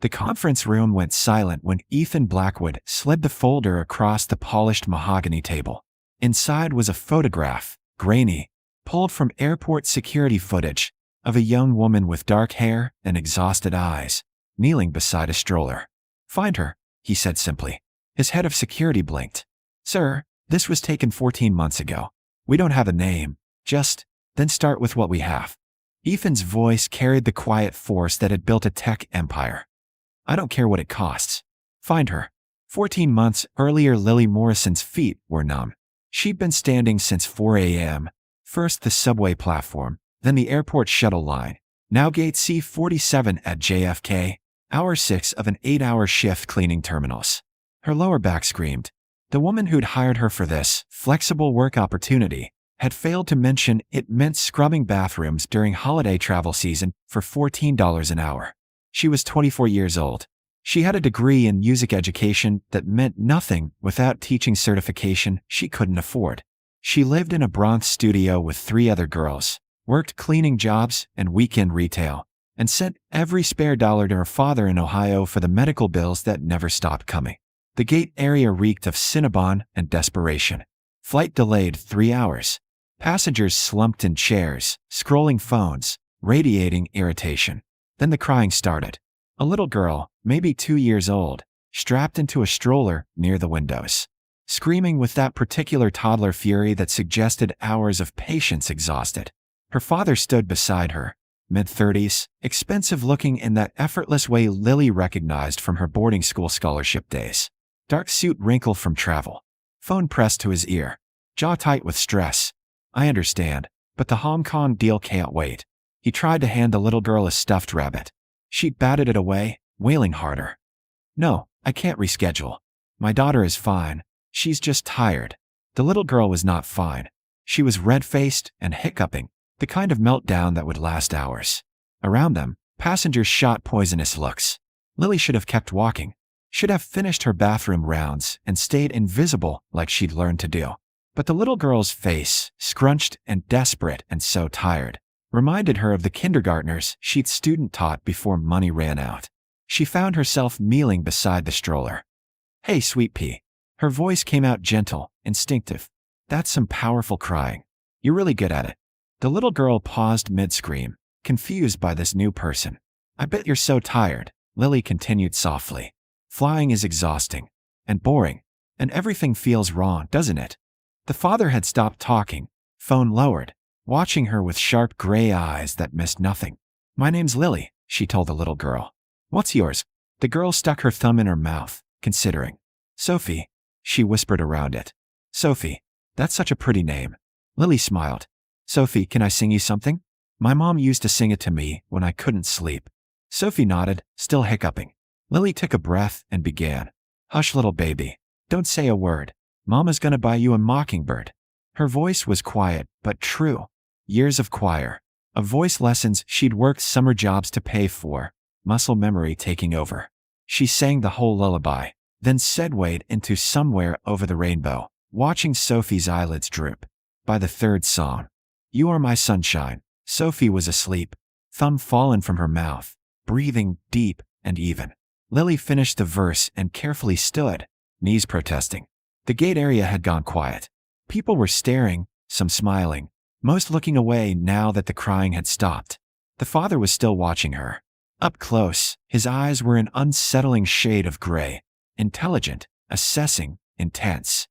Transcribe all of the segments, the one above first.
The conference room went silent when Ethan Blackwood slid the folder across the polished mahogany table. Inside was a photograph, grainy, pulled from airport security footage, of a young woman with dark hair and exhausted eyes, kneeling beside a stroller. "Find her," he said simply. His head of security blinked. "Sir, this was taken 14 months ago. We don't have a name. Then start with what we have." Ethan's voice carried the quiet force that had built a tech empire. "I don't care what it costs. Find her." 14 months earlier, Lily Morrison's feet were numb. She'd been standing since 4 a.m., first the subway platform, then the airport shuttle line, now gate C-47 at JFK, hour 6 of an 8-hour shift cleaning terminals. Her lower back screamed. The woman who'd hired her for this flexible work opportunity had failed to mention it meant scrubbing bathrooms during holiday travel season for $14 an hour. She was 24 years old. She had a degree in music education that meant nothing without teaching certification she couldn't afford. She lived in a Bronx studio with 3 other girls, worked cleaning jobs and weekend retail, and sent every spare dollar to her father in Ohio for the medical bills that never stopped coming. The gate area reeked of Cinnabon and desperation. Flight delayed 3 hours. Passengers slumped in chairs, scrolling phones, radiating irritation. Then the crying started. A little girl, maybe 2 years old, strapped into a stroller near the windows, screaming with that particular toddler fury that suggested hours of patience exhausted. Her father stood beside her, mid-30s, expensive-looking in that effortless way Lily recognized from her boarding school scholarship days. Dark suit wrinkle from travel. Phone pressed to his ear. Jaw tight with stress. "I understand, but the Hong Kong deal can't wait." He tried to hand the little girl a stuffed rabbit. She batted it away, wailing harder. "No, I can't reschedule. My daughter is fine. She's just tired." The little girl was not fine. She was red-faced and hiccuping, the kind of meltdown that would last hours. Around them, passengers shot poisonous looks. Lily should have kept walking, should have finished her bathroom rounds and stayed invisible like she'd learned to do. But the little girl's face, scrunched and desperate and so tired, reminded her of the kindergartners she'd student taught before money ran out. She found herself kneeling beside the stroller. "Hey, sweet pea." Her voice came out gentle, instinctive. "That's some powerful crying. You're really good at it." The little girl paused mid-scream, confused by this new person. "I bet you're so tired," Lily continued softly. "Flying is exhausting. And boring. And everything feels wrong, doesn't it?" The father had stopped talking, phone lowered, watching her with sharp gray eyes that missed nothing. "My name's Lily," she told the little girl. "What's yours?" The girl stuck her thumb in her mouth, considering. "Sophie," she whispered around it. "Sophie, that's such a pretty name." Lily smiled. "Sophie, can I sing you something? My mom used to sing it to me when I couldn't sleep." Sophie nodded, still hiccuping. Lily took a breath and began. "Hush, little baby. Don't say a word. Mama's gonna buy you a mockingbird." Her voice was quiet, but true. Years of choir, of voice lessons she'd worked summer jobs to pay for, muscle memory taking over. She sang the whole lullaby, then segued into Somewhere Over the Rainbow, watching Sophie's eyelids droop. By the third song, You Are My Sunshine, Sophie was asleep, thumb fallen from her mouth, breathing deep and even. Lily finished the verse and carefully stood, knees protesting. The gate area had gone quiet. People were staring, some smiling, most looking away now that the crying had stopped. The father was still watching her. Up close, his eyes were an unsettling shade of gray, intelligent, assessing, intense.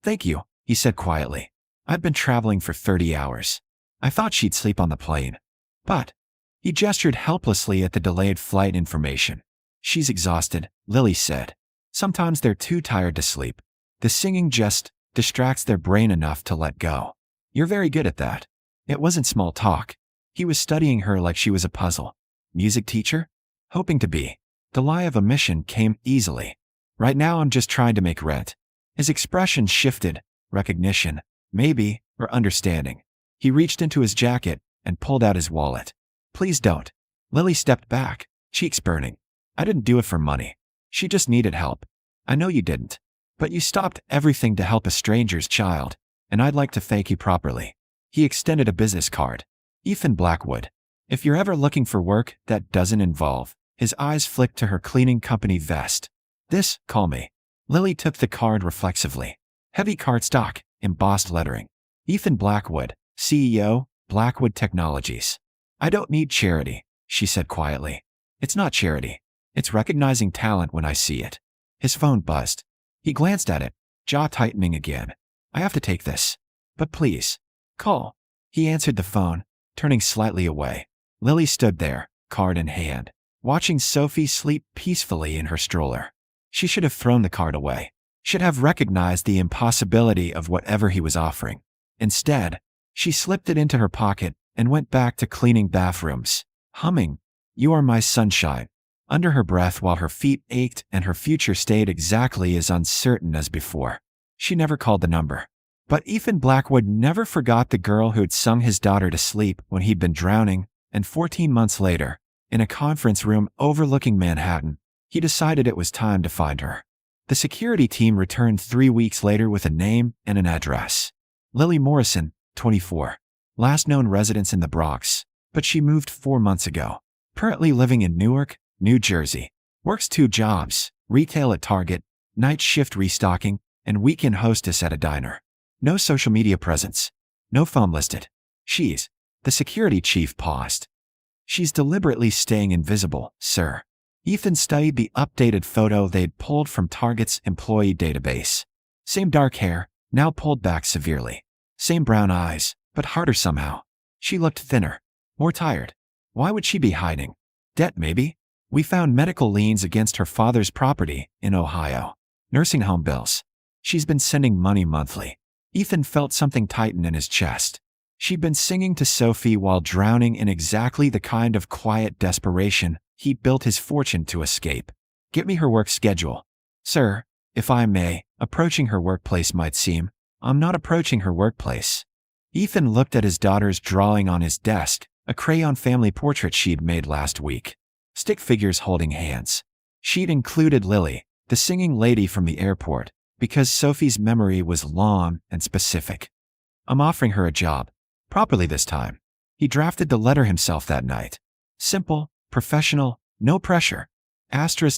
"Thank you," he said quietly. "I've been traveling for 30 hours. I thought she'd sleep on the plane. But..." He gestured helplessly at the delayed flight information. "She's exhausted," Lily said. "Sometimes they're too tired to sleep. The singing just distracts their brain enough to let go. You're very good at that." It wasn't small talk. He was studying her like she was a puzzle. Music teacher? Hoping to be. The lie of omission came easily. "Right now I'm just trying to make rent." His expression shifted, recognition, maybe, or understanding. He reached into his jacket and pulled out his wallet. "Please don't." Lily stepped back, cheeks burning. "I didn't do it for money. She just needed help. I know you didn't. But you stopped everything to help a stranger's child, and I'd like to thank you properly." He extended a business card. "Ethan Blackwood. If you're ever looking for work that doesn't involve His eyes flicked to her cleaning company vest. This, call me. Lily took the card reflexively. Heavy cardstock, embossed lettering. Ethan Blackwood, CEO, Blackwood Technologies. I don't need charity, she said quietly. It's not charity. It's recognizing talent when I see it. His phone buzzed. He glanced at it, jaw tightening again. I have to take this. But please. Call. He answered the phone, turning slightly away. Lily stood there, card in hand, watching Sophie sleep peacefully in her stroller. She should have thrown the card away. Should have recognized the impossibility of whatever he was offering. Instead, she slipped it into her pocket and went back to cleaning bathrooms, humming, "You Are My Sunshine," under her breath while her feet ached and her future stayed exactly as uncertain as before. She never called the number. But Ethan Blackwood never forgot the girl who'd sung his daughter to sleep when he'd been drowning, and 14 months later, in a conference room overlooking Manhattan, he decided it was time to find her. The security team returned 3 weeks later with a name and an address. Lily Morrison, 24. Last known residence in the Bronx, but she moved 4 months ago. Currently living in Newark, New Jersey. Works 2 jobs, retail at Target, night shift restocking, and weekend hostess at a diner. No social media presence. No phone listed. The security chief paused. She's deliberately staying invisible, sir. Ethan studied the updated photo they'd pulled from Target's employee database. Same dark hair, now pulled back severely. Same brown eyes, but harder somehow. She looked thinner, more tired. Why would she be hiding? Debt, maybe? We found medical liens against her father's property in Ohio. Nursing home bills. She's been sending money monthly. Ethan felt something tighten in his chest. She'd been singing to Sophie while drowning in exactly the kind of quiet desperation he built his fortune to escape. Get me her work schedule. Sir, if I may, approaching her workplace might seem. I'm not approaching her workplace. Ethan looked at his daughter's drawing on his desk, a crayon family portrait she'd made last week. Stick figures holding hands. She'd included Lily, the singing lady from the airport, because Sophie's memory was long and specific. I'm offering her a job. Properly this time. He drafted the letter himself that night. Simple, professional, no pressure.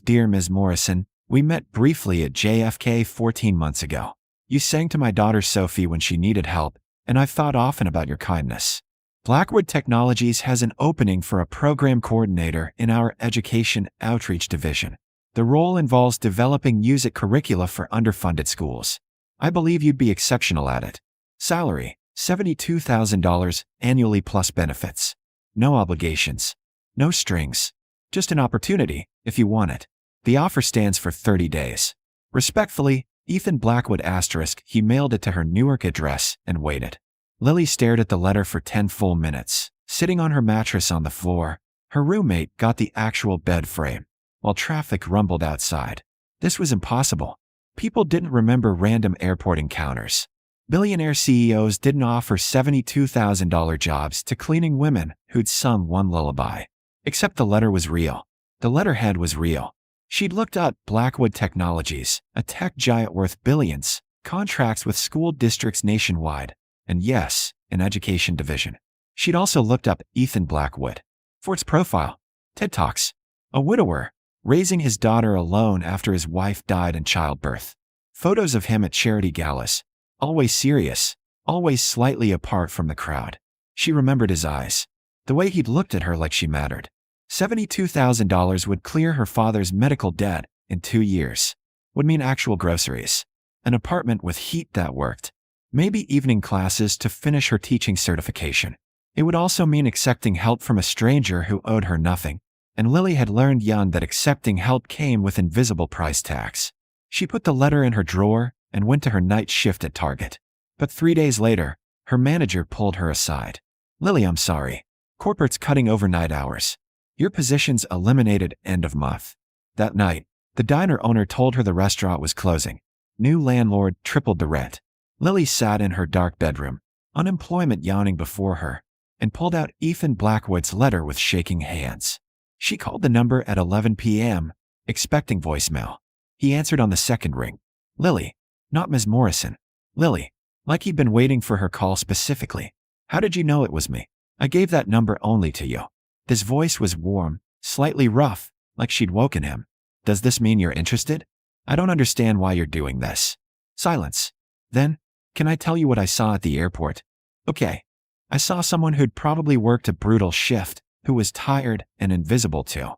Dear Ms. Morrison, we met briefly at JFK 14 months ago. You sang to my daughter Sophie when she needed help, and I've thought often about your kindness. Blackwood Technologies has an opening for a program coordinator in our education outreach division. The role involves developing music curricula for underfunded schools. I believe you'd be exceptional at it. Salary, $72,000 annually plus benefits. No obligations. No strings. Just an opportunity, if you want it. The offer stands for 30 days. Respectfully, Ethan Blackwood *. He mailed it to her Newark address and waited. Lily stared at the letter for 10 full minutes, sitting on her mattress on the floor. Her roommate got the actual bed frame, while traffic rumbled outside. This was impossible. People didn't remember random airport encounters. Billionaire CEOs didn't offer $72,000 jobs to cleaning women who'd sung one lullaby. Except the letter was real. The letterhead was real. She'd looked up Blackwood Technologies, a tech giant worth billions, contracts with school districts nationwide, and yes, an education division. She'd also looked up Ethan Blackwood. For its profile, TED Talks. A widower, raising his daughter alone after his wife died in childbirth. Photos of him at charity galas. Always serious, always slightly apart from the crowd. She remembered his eyes. The way he'd looked at her like she mattered. $72,000 would clear her father's medical debt in 2 years. Would mean actual groceries. An apartment with heat that worked. Maybe evening classes to finish her teaching certification. It would also mean accepting help from a stranger who owed her nothing. And Lily had learned young that accepting help came with invisible price tags. She put the letter in her drawer and went to her night shift at Target. But 3 days later, her manager pulled her aside. Lily, I'm sorry. Corporate's cutting overnight hours. Your position's eliminated end of month. That night, the diner owner told her the restaurant was closing. New landlord tripled the rent. Lily sat in her dark bedroom, unemployment yawning before her, and pulled out Ethan Blackwood's letter with shaking hands. She called the number at 11 p.m., expecting voicemail. He answered on the second ring. Lily, not Ms. Morrison. Lily, like he'd been waiting for her call specifically. How did you know it was me? I gave that number only to you. His voice was warm, slightly rough, like she'd woken him. Does this mean you're interested? I don't understand why you're doing this. Silence. Then, can I tell you what I saw at the airport? Okay. I saw someone who'd probably worked a brutal shift, who was tired and invisible too.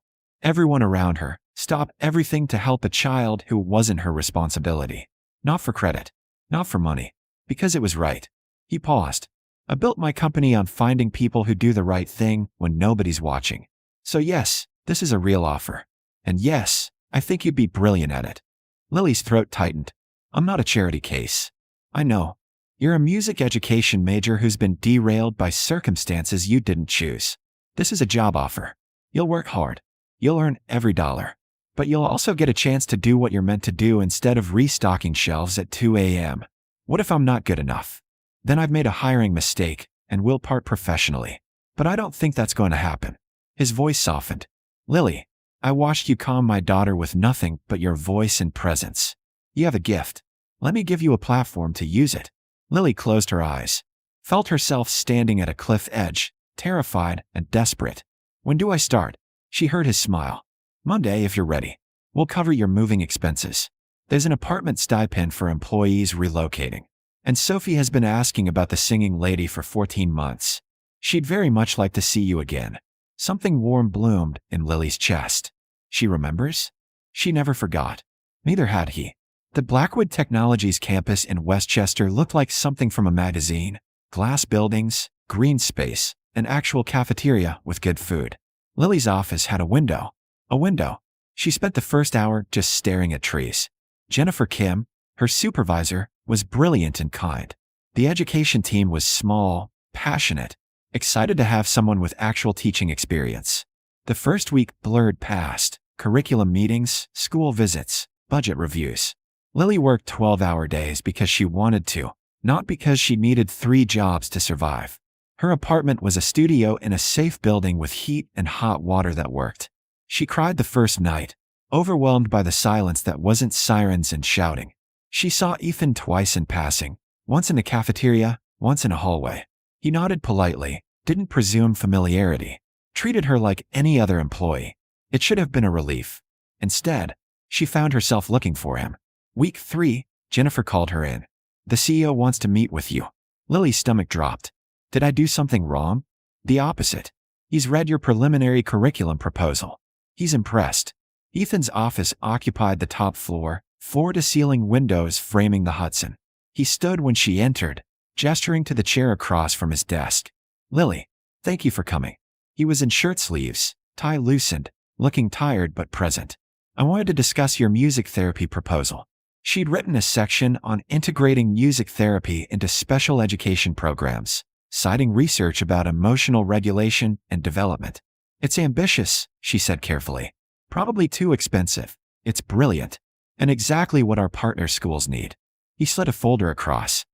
Everyone around her stopped everything to help a child who wasn't her responsibility. Not for credit. Not for money. Because it was right. He paused. I built my company on finding people who do the right thing when nobody's watching. So yes, this is a real offer. And yes, I think you'd be brilliant at it. Lily's throat tightened. I'm not a charity case. I know. You're a music education major who's been derailed by circumstances you didn't choose. This is a job offer. You'll work hard. You'll earn every dollar. But you'll also get a chance to do what you're meant to do instead of restocking shelves at 2 a.m. What if I'm not good enough? Then I've made a hiring mistake, and we'll part professionally. But I don't think that's going to happen. His voice softened. Lily, I watched you calm my daughter with nothing but your voice and presence. You have a gift. Let me give you a platform to use it. Lily closed her eyes, felt herself standing at a cliff edge, terrified and desperate. When do I start? She heard his smile. Monday if you're ready. We'll cover your moving expenses. There's an apartment stipend for employees relocating. And Sophie has been asking about the singing lady for 14 months. She'd very much like to see you again. Something warm bloomed in Lily's chest. She remembers? She never forgot. Neither had he. The Blackwood Technologies campus in Westchester looked like something from a magazine. Glass buildings, green space, an actual cafeteria with good food. Lily's office had a window. A window. She spent the first hour just staring at trees. Jennifer Kim, her supervisor, was brilliant and kind. The education team was small, passionate, excited to have someone with actual teaching experience. The first week blurred past, curriculum meetings, school visits, budget reviews. Lily worked 12-hour days because she wanted to, not because she needed 3 jobs to survive. Her apartment was a studio in a safe building with heat and hot water that worked. She cried the first night, overwhelmed by the silence that wasn't sirens and shouting. She saw Ethan twice in passing, once in the cafeteria, once in a hallway. He nodded politely, didn't presume familiarity, treated her like any other employee. It should have been a relief. Instead, she found herself looking for him. Week 3, Jennifer called her in. The CEO wants to meet with you. Lily's stomach dropped. Did I do something wrong? The opposite. He's read your preliminary curriculum proposal. He's impressed. Ethan's office occupied the top floor, floor-to-ceiling windows framing the Hudson. He stood when she entered, gesturing to the chair across from his desk. Lily, thank you for coming. He was in shirt sleeves, tie loosened, looking tired but present. I wanted to discuss your music therapy proposal. She'd written a section on integrating music therapy into special education programs, citing research about emotional regulation and development. It's ambitious, she said carefully. Probably too expensive. It's brilliant. And exactly what our partner schools need. He slid a folder across.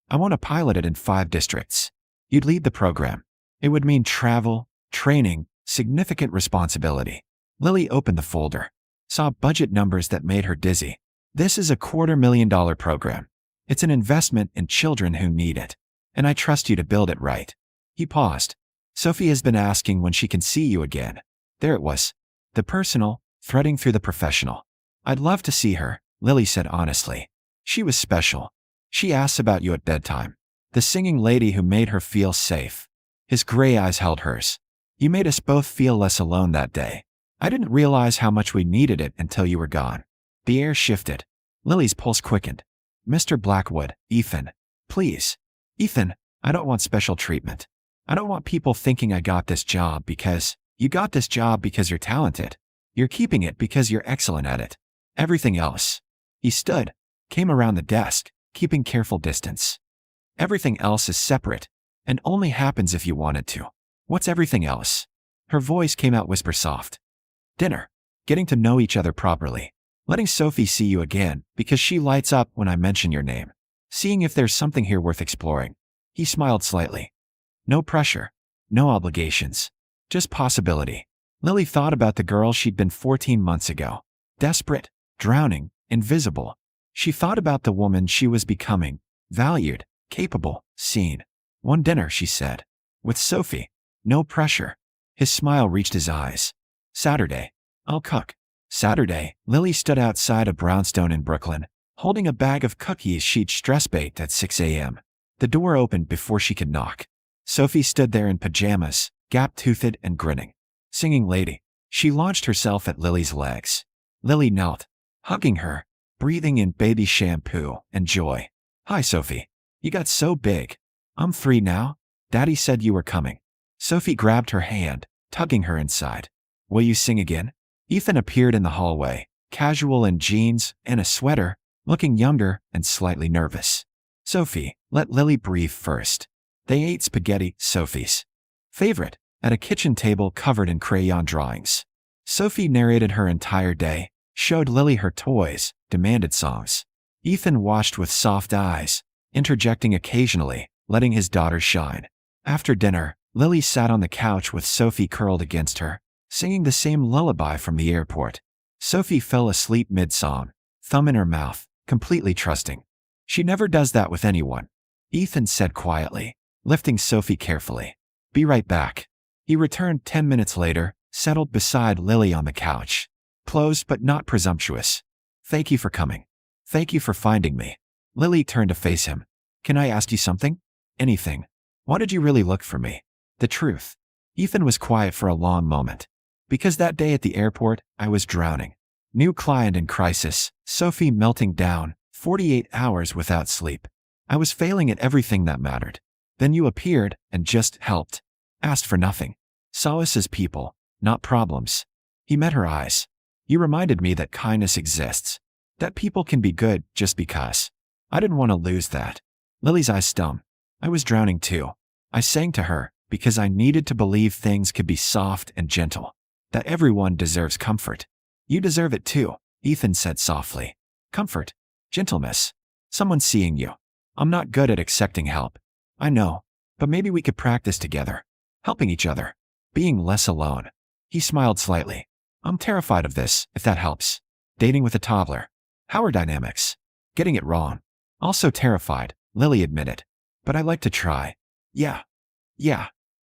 I want to pilot it in 5 districts. You'd lead the program. It would mean travel, training, significant responsibility. Lily opened the folder, saw budget numbers that made her dizzy. This is a $250,000 program. It's an investment in children who need it. And I trust you to build it right. He paused. Sophie has been asking when she can see you again. There it was. The personal, threading through the professional. I'd love to see her, Lily said honestly. She was special. She asks about you at bedtime. The singing lady who made her feel safe. His gray eyes held hers. You made us both feel less alone that day. I didn't realize how much we needed it until you were gone. The air shifted. Lily's pulse quickened. Mr. Blackwood, Ethan. Please. Ethan, I don't want special treatment. I don't want people thinking I got this job because you got this job because you're talented. You're keeping it because you're excellent at it. Everything else. He stood, came around the desk, keeping careful distance. Everything else is separate and only happens if you want it to. What's everything else? Her voice came out whisper soft. Dinner. Getting to know each other properly. Letting Sophie see you again because she lights up when I mention your name. Seeing if there's something here worth exploring. He smiled slightly. No pressure. No obligations. Just possibility. Lily thought about the girl she'd been 14 months ago. Desperate, drowning, invisible. She thought about the woman she was becoming. Valued, capable, seen. One dinner, she said. With Sophie. No pressure. His smile reached his eyes. Saturday. I'll cook. Saturday, Lily stood outside a brownstone in Brooklyn, holding a bag of cookies she'd stress-baked at 6 a.m. The door opened before she could knock. Sophie stood there in pajamas, gap-toothed and grinning. Singing Lady, she launched herself at Lily's legs. Lily knelt, hugging her, breathing in baby shampoo and joy. Hi, Sophie. You got so big. I'm 3 now. Daddy said you were coming. Sophie grabbed her hand, tugging her inside. Will you sing again? Ethan appeared in the hallway, casual in jeans and a sweater, looking younger and slightly nervous. Sophie, let Lily breathe first. They ate spaghetti, Sophie's favorite, at a kitchen table covered in crayon drawings. Sophie narrated her entire day, showed Lily her toys, demanded songs. Ethan watched with soft eyes, interjecting occasionally, letting his daughter shine. After dinner, Lily sat on the couch with Sophie curled against her, singing the same lullaby from the airport. Sophie fell asleep mid-song, thumb in her mouth, completely trusting. She never does that with anyone, Ethan said quietly, lifting Sophie carefully. Be right back. He returned 10 minutes later, settled beside Lily on the couch. Closed but not presumptuous. Thank you for coming. Thank you for finding me. Lily turned to face him. Can I ask you something? Anything. Why did you really look for me? The truth. Ethan was quiet for a long moment. Because that day at the airport, I was drowning. New client in crisis, Sophie melting down, 48 hours without sleep. I was failing at everything that mattered. Then you appeared and just helped. Asked for nothing. Saw us as people, not problems. He met her eyes. You reminded me that kindness exists. That people can be good just because. I didn't want to lose that. Lily's eyes stung. I was drowning too. I sang to her because I needed to believe things could be soft and gentle. That everyone deserves comfort. You deserve it too, Ethan said softly. Comfort. Gentleness. Someone seeing you. I'm not good at accepting help. I know, but maybe we could practice together. Helping each other. Being less alone. He smiled slightly. I'm terrified of this, if that helps. Dating with a toddler. Power dynamics. Getting it wrong. Also terrified, Lily admitted. But I like to try. Yeah.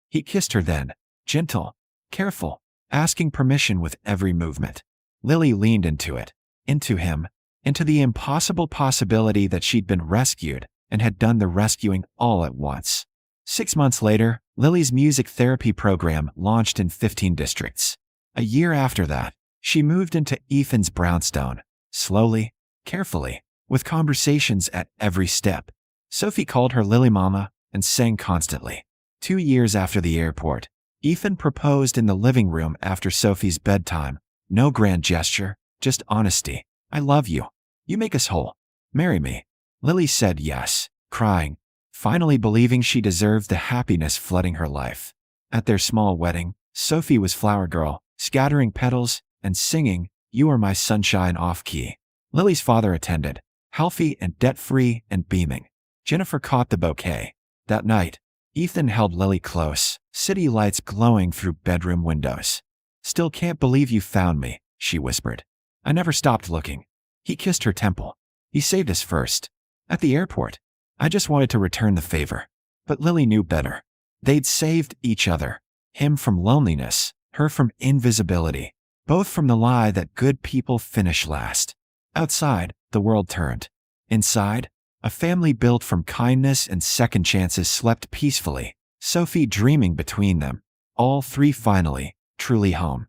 He kissed her then. Gentle. Careful. Asking permission with every movement. Lily leaned into it. Into him. Into the impossible possibility that she'd been rescued and had done the rescuing all at once. 6 months later, Lily's music therapy program launched in 15 districts. A year after that, she moved into Ethan's brownstone. Slowly, carefully, with conversations at every step. Sophie called her Lily Mama and sang constantly. 2 years after the airport, Ethan proposed in the living room after Sophie's bedtime. No grand gesture, just honesty. I love you. You make us whole. Marry me. Lily said yes, crying, finally believing she deserved the happiness flooding her life. At their small wedding, Sophie was flower girl, scattering petals and singing, You Are My Sunshine off-key. Lily's father attended, healthy and debt-free and beaming. Jennifer caught the bouquet. That night, Ethan held Lily close, city lights glowing through bedroom windows. Still can't believe you found me, she whispered. I never stopped looking. He kissed her temple. He saved us first. At the airport. I just wanted to return the favor. But Lily knew better. They'd saved each other. Him from loneliness, her from invisibility. Both from the lie that good people finish last. Outside, the world turned. Inside, a family built from kindness and second chances slept peacefully, Sophie dreaming between them. All 3 finally, truly home.